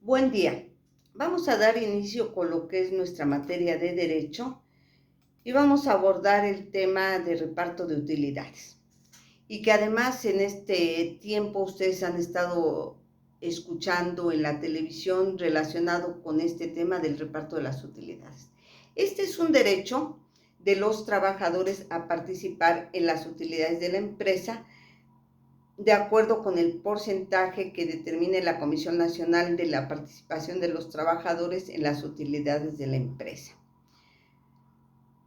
Buen día. Vamos a dar inicio con lo que es nuestra materia de derecho y vamos a abordar el tema de reparto de utilidades. Y que además en este tiempo ustedes han estado escuchando en la televisión relacionado con este tema del reparto de las utilidades. Este es un derecho de los trabajadores a participar en las utilidades de la empresa de acuerdo con el porcentaje que determine la Comisión Nacional de la Participación de los Trabajadores en las Utilidades de la empresa.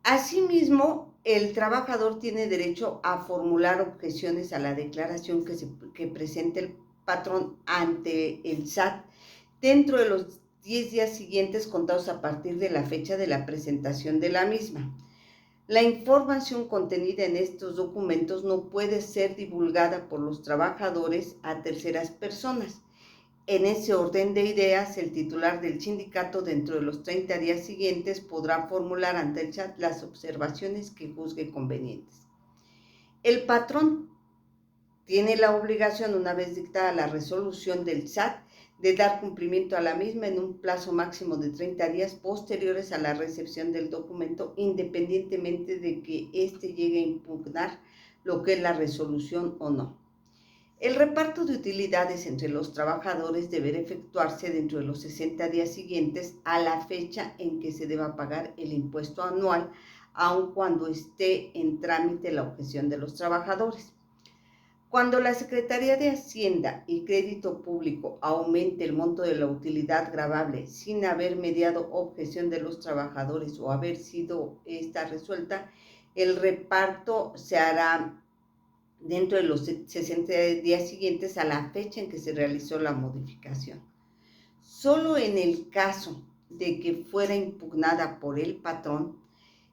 Asimismo, el trabajador tiene derecho a formular objeciones a la declaración que presente el patrón ante el SAT dentro de los 10 días siguientes contados a partir de la fecha de la presentación de la misma. La información contenida en estos documentos no puede ser divulgada por los trabajadores a terceras personas. En ese orden de ideas, el titular del sindicato dentro de los 30 días siguientes podrá formular ante el SAT las observaciones que juzgue convenientes. El patrón tiene la obligación, una vez dictada la resolución del SAT, de dar cumplimiento a la misma en un plazo máximo de 30 días posteriores a la recepción del documento, independientemente de que éste llegue a impugnar lo que es la resolución o no. El reparto de utilidades entre los trabajadores deberá efectuarse dentro de los 60 días siguientes a la fecha en que se deba pagar el impuesto anual, aun cuando esté en trámite la objeción de los trabajadores. Cuando la Secretaría de Hacienda y Crédito Público aumente el monto de la utilidad gravable sin haber mediado objeción de los trabajadores o haber sido esta resuelta, el reparto se hará dentro de los 60 días siguientes a la fecha en que se realizó la modificación. Solo en el caso de que fuera impugnada por el patrón,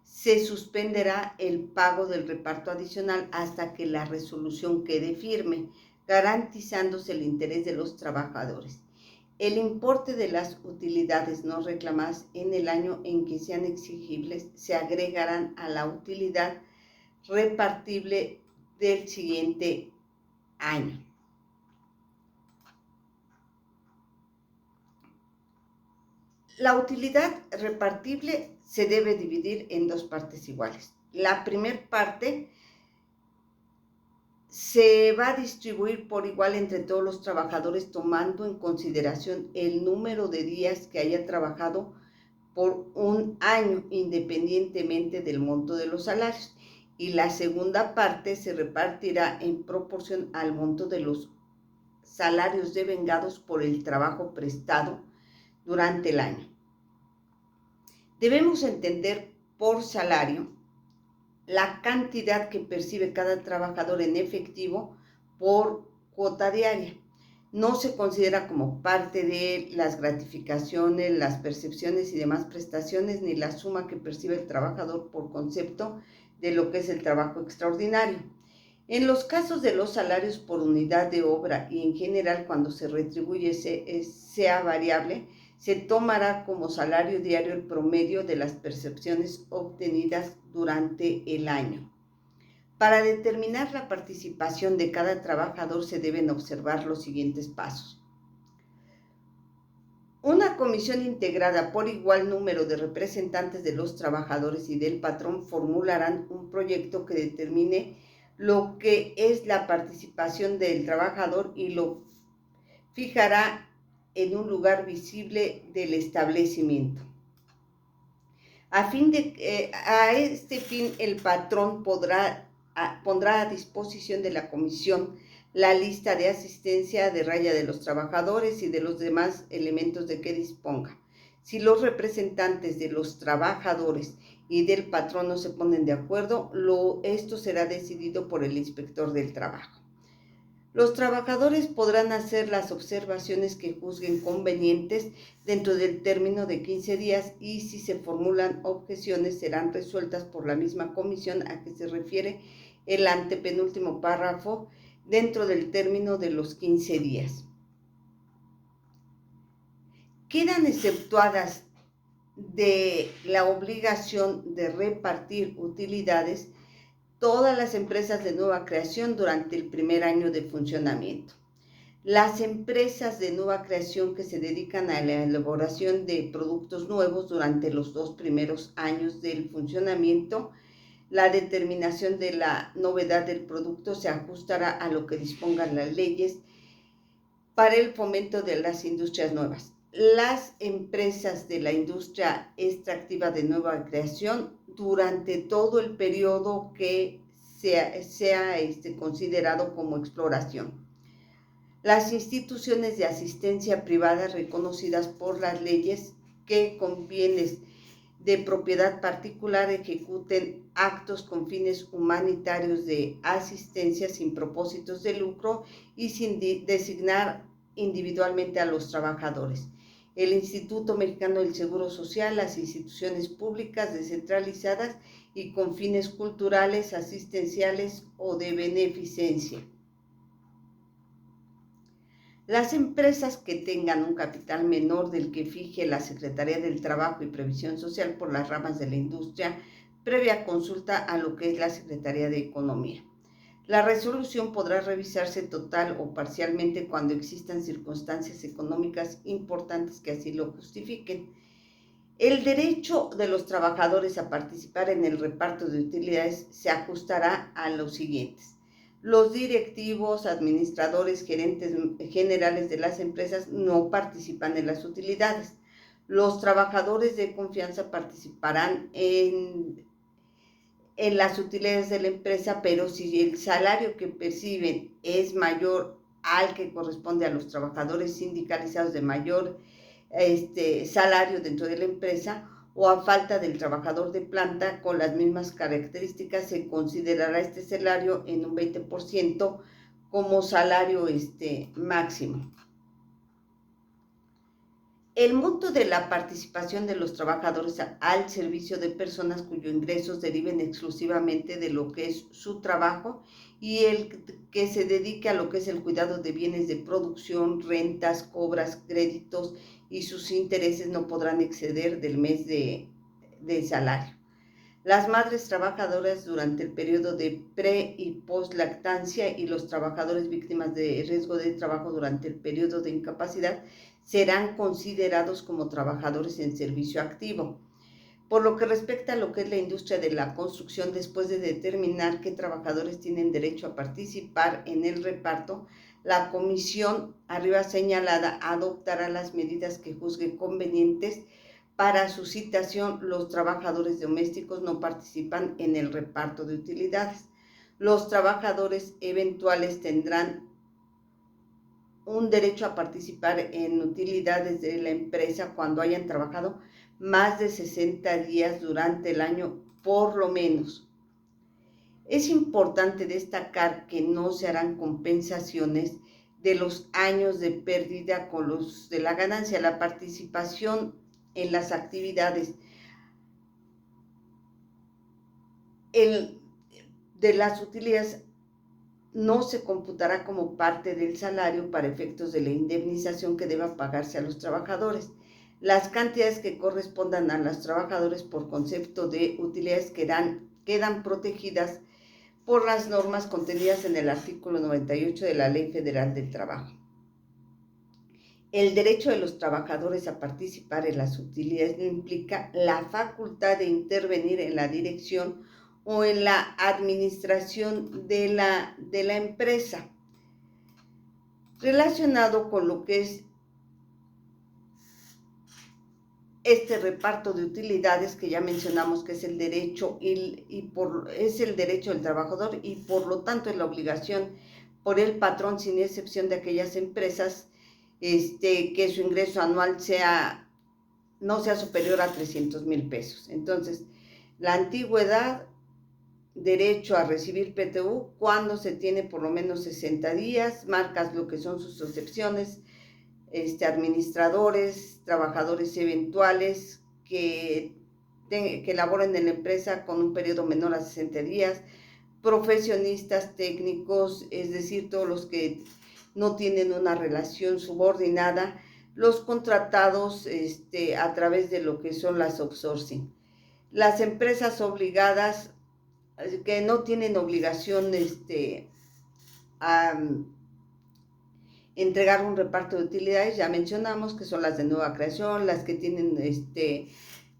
se suspenderá el pago del reparto adicional hasta que la resolución quede firme, garantizándose el interés de los trabajadores. El importe de las utilidades no reclamadas en el año en que sean exigibles se agregarán a la utilidad repartible del siguiente año. La utilidad repartible se debe dividir en dos partes iguales. La primera parte se va a distribuir por igual entre todos los trabajadores, tomando en consideración el número de días que haya trabajado por un año, independientemente del monto de los salarios. Y la segunda parte se repartirá en proporción al monto de los salarios devengados por el trabajo prestado durante el año. Debemos entender por salario la cantidad que percibe cada trabajador en efectivo por cuota diaria. No se considera como parte de las gratificaciones, las percepciones y demás prestaciones, ni la suma que percibe el trabajador por concepto de lo que es el trabajo extraordinario. En los casos de los salarios por unidad de obra y en general cuando se retribuye sea variable, se tomará como salario diario el promedio de las percepciones obtenidas durante el año. Para determinar la participación de cada trabajador se deben observar los siguientes pasos. Una comisión integrada por igual número de representantes de los trabajadores y del patrón formularán un proyecto que determine lo que es la participación del trabajador y lo fijará en un lugar visible del establecimiento. A este fin, el patrón pondrá a disposición de la comisión la lista de asistencia de raya de los trabajadores y de los demás elementos de que disponga. Si los representantes de los trabajadores y del patrón no se ponen de acuerdo, esto será decidido por el inspector del trabajo. Los trabajadores podrán hacer las observaciones que juzguen convenientes dentro del término de 15 días y si se formulan objeciones serán resueltas por la misma comisión a que se refiere el antepenúltimo párrafo dentro del término de los 15 días. Quedan exceptuadas de la obligación de repartir utilidades todas las empresas de nueva creación durante el primer año de funcionamiento. Las empresas de nueva creación que se dedican a la elaboración de productos nuevos durante los 2 primeros años del funcionamiento, la determinación de la novedad del producto se ajustará a lo que dispongan las leyes para el fomento de las industrias nuevas. Las empresas de la industria extractiva de nueva creación durante todo el periodo que sea considerado como exploración. Las instituciones de asistencia privada reconocidas por las leyes que con bienes de propiedad particular ejecuten actos con fines humanitarios de asistencia sin propósitos de lucro y sin designar individualmente a los trabajadores. El Instituto Mexicano del Seguro Social, las instituciones públicas descentralizadas y con fines culturales, asistenciales o de beneficencia. Las empresas que tengan un capital menor del que fije la Secretaría del Trabajo y Previsión Social por las ramas de la industria, previa consulta a lo que es la Secretaría de Economía. La resolución podrá revisarse total o parcialmente cuando existan circunstancias económicas importantes que así lo justifiquen. El derecho de los trabajadores a participar en el reparto de utilidades se ajustará a los siguientes. Los directivos, administradores, gerentes generales de las empresas no participan en las utilidades. Los trabajadores de confianza participarán en las utilidades de la empresa, pero si el salario que perciben es mayor al que corresponde a los trabajadores sindicalizados de mayor salario dentro de la empresa, o a falta del trabajador de planta con las mismas características, se considerará este salario en un 20% como salario máximo. El monto de la participación de los trabajadores al servicio de personas cuyos ingresos deriven exclusivamente de lo que es su trabajo y el que se dedique a lo que es el cuidado de bienes de producción, rentas, cobras, créditos y sus intereses no podrán exceder del mes de salario. Las madres trabajadoras durante el periodo de pre- y post-lactancia y los trabajadores víctimas de riesgo de trabajo durante el periodo de incapacidad serán considerados como trabajadores en servicio activo. Por lo que respecta a lo que es la industria de la construcción, después de determinar qué trabajadores tienen derecho a participar en el reparto, la comisión arriba señalada adoptará las medidas que juzgue convenientes. Para su citación, los trabajadores domésticos no participan en el reparto de utilidades. Los trabajadores eventuales tendrán un derecho a participar en utilidades de la empresa cuando hayan trabajado más de 60 días durante el año, por lo menos. Es importante destacar que no se harán compensaciones de los años de pérdida con los de la ganancia. La participación en las actividades de las utilidades no se computará como parte del salario para efectos de la indemnización que deba pagarse a los trabajadores. Las cantidades que correspondan a los trabajadores por concepto de utilidades quedan protegidas por las normas contenidas en el artículo 98 de la Ley Federal del Trabajo. El derecho de los trabajadores a participar en las utilidades no implica la facultad de intervenir en la dirección o en la administración de la empresa. Relacionado con lo que es este reparto de utilidades que ya mencionamos que es el derecho es el derecho del trabajador y por lo tanto es la obligación por el patrón, sin excepción de aquellas empresas que su ingreso anual no sea superior a 300,000 pesos. Entonces, la antigüedad, derecho a recibir PTU cuando se tiene por lo menos 60 días, marcas lo que son sus excepciones, administradores, trabajadores eventuales que laboren en la empresa con un periodo menor a 60 días, profesionistas técnicos, es decir, todos los que no tienen una relación subordinada, los contratados a través de lo que son las outsourcing. Las empresas obligadas, que no tienen obligación entregar un reparto de utilidades. Ya mencionamos que son las de nueva creación, las que tienen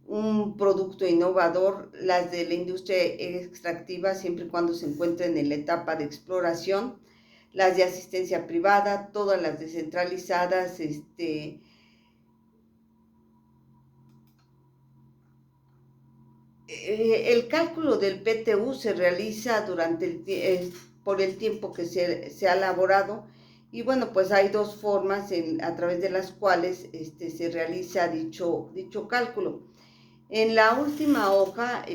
un producto innovador, las de la industria extractiva, siempre y cuando se encuentren en la etapa de exploración, las de asistencia privada, todas las descentralizadas, el cálculo del PTU se realiza por el tiempo que se ha elaborado, y bueno, pues hay dos formas a través de las cuales se realiza dicho cálculo. En la última hoja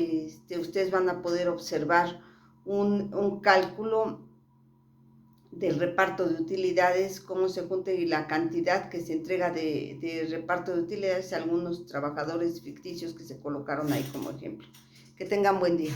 ustedes van a poder observar un cálculo del reparto de utilidades, cómo se junta y la cantidad que se entrega de reparto de utilidades a algunos trabajadores ficticios que se colocaron ahí como ejemplo. Que tengan buen día.